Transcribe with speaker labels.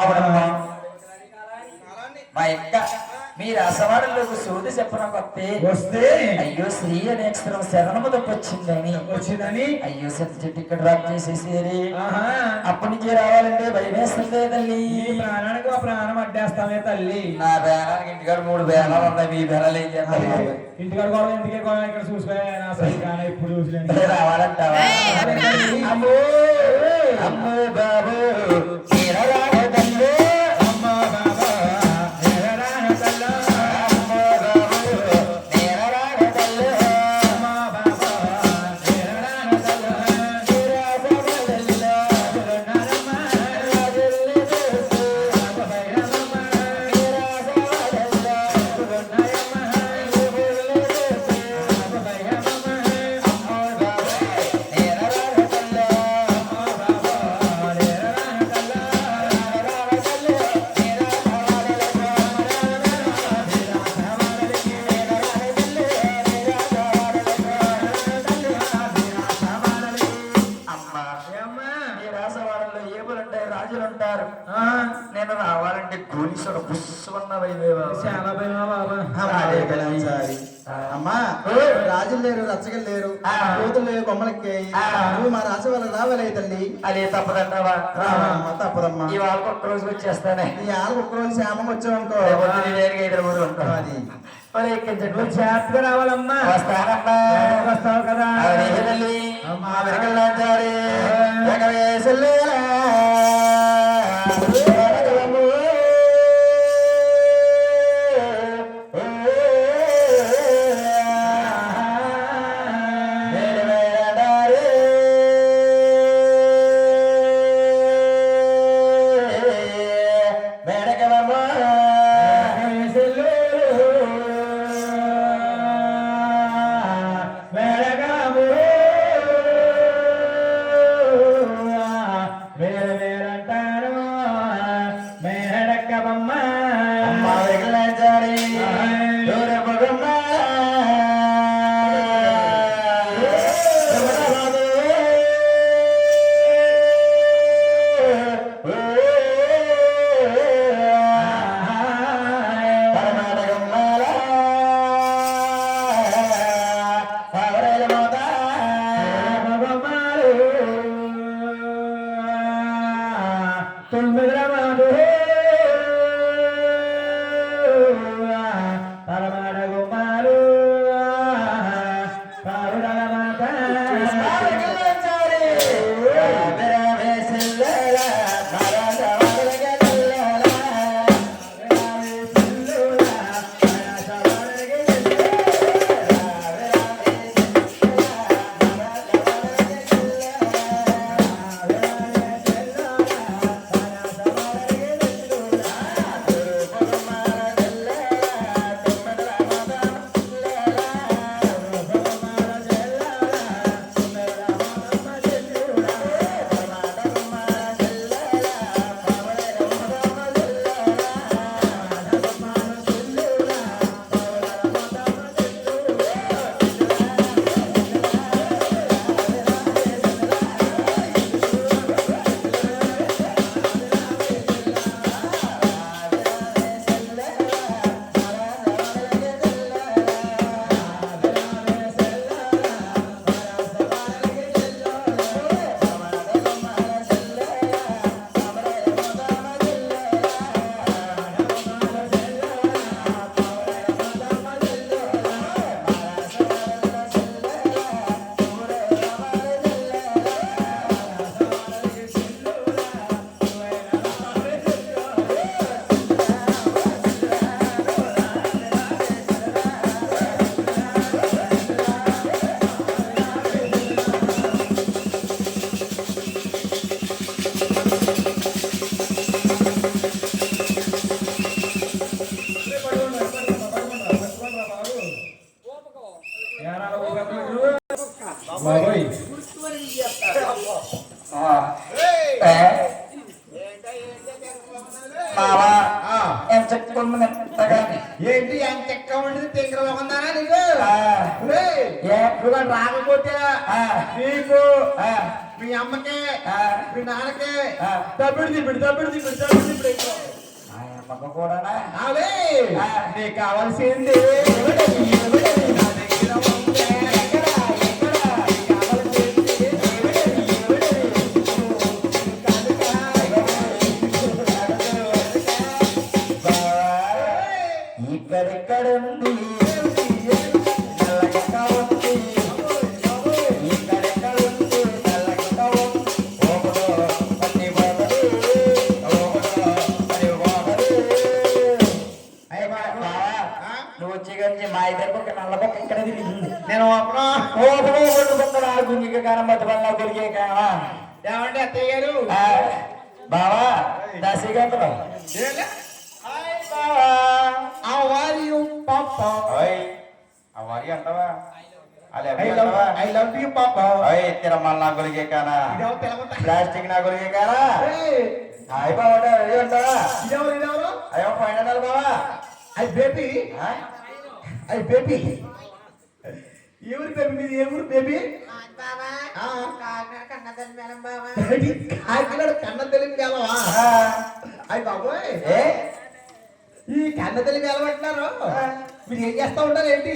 Speaker 1: అవునమ్మా మా యొక్క మీరు అసవాడలోకి సోది చెప్పడం వస్తే అయ్యో శ్రీ అనే అక్షరం శరణము వచ్చిందని అయ్యో సెట్ చెట్టు ఇక్కడ డ్రాప్ చేసేసి అప్పటి నుంచి రావాలంటే భయమేస్తుంది తల్లి.
Speaker 2: ప్రాణానికి ఒక ప్రాణం అడ్డేస్తామే తల్లి.
Speaker 1: నా బేనానికి ఇంటికాడ 3 బేనాలు ఉన్నాయి. మీ బేనాలు ఏం చేస్తారు?
Speaker 2: ఇంటికాడ కూడా ఇంటికే ఇక్కడ చూసుకోవాలి ఇప్పుడు చూసి
Speaker 1: రావాలంటావా? అమ్మో అమ్మో బాబు నేను రావాలంటే గోలీసుడు బుస్సున్న
Speaker 2: చాలా భయమా బాబా.
Speaker 3: అమ్మా రాజులు లేరు, రచ్చగలు లేరు, కోతులు లేరు, కొమ్మలకి నువ్వు మా రాజు వల్ల రావాలి తల్లి.
Speaker 1: అదే తప్పదన్నావా?
Speaker 3: తప్పదమ్మా.
Speaker 1: ఈ వాళ్ళకి ఒక్క రోజు వచ్చేస్తానే.
Speaker 3: ఈ వాళ్ళకి ఒక్క రోజు శ్యామం వచ్చావనుకో
Speaker 2: చేతగా రావాలమ్మా.
Speaker 1: వస్తానమ్మా.
Speaker 2: వస్తావు కదా
Speaker 1: అమ్మా వెనకల్లాంచారి ఏ? మావా ఏం చెప్పుకుంది మెత్తగాని
Speaker 3: ఏంటి ఎంత చెక్క ఉండేది తింగర ఉందానా నీకు
Speaker 1: ఏ
Speaker 3: నువ్వు రాకపోతే
Speaker 1: ఆ,
Speaker 3: నీకు
Speaker 1: ఆ,
Speaker 3: మీ అమ్మకి
Speaker 1: ఆ,
Speaker 3: మీ నాన్నకి
Speaker 1: ఆ.
Speaker 3: తప్పుడు
Speaker 1: అమ్మకు కూడానా
Speaker 3: అవే
Speaker 1: ఆ.
Speaker 3: నీకు కావాల్సింది నా దగ్గర ఉంటే
Speaker 1: ఎక్కడ? ఇక్కడెక్కడుంది నల్లగా ఉంది ఇక్కడెక్కడుంది నల్లగా ఉంది ఓహో పని బాబరు ఓహో పని బాబరు అయ్య బాబా నువ్వు వచ్చి కానీ మా ఇద్దరికి ఒక నల్ల పక్క ఇక్కడ తిరిగింది
Speaker 3: నేను అప్పుడు
Speaker 1: ఓహో కొట్టుకుంటాడు ఆ గుంజిక కానం మధ్య వల్ల గురికే కావా
Speaker 3: ఏమంటే అత్తయ్య గారు
Speaker 1: బావా దశగంతులు
Speaker 3: అవారియు పాప
Speaker 1: అవారి అంటావా
Speaker 3: ఐ లవ్ యూ పాప
Speaker 1: తిరమల్ నా గురికే కానా
Speaker 3: ఇదెవరు తెలవతా
Speaker 1: ప్లాస్టిక్ నా గురికే కానా హాయ్ బావా రెడీ ఉంటావా
Speaker 3: ఇదెవరు
Speaker 1: అయ్యో ఫైనల్ బావా
Speaker 3: ఐ బేబీ ఎవరి బేబీ మీది ఏ ఊరు బేబీ కాకినాడ కన్న తెలివి గలవా అయ్యి బాబోయ్
Speaker 1: ఏ
Speaker 3: ఈ కన్న తెలివి ఎలా పట్టినారు మీరు ఏం చేస్తా ఉంటారు ఏంటి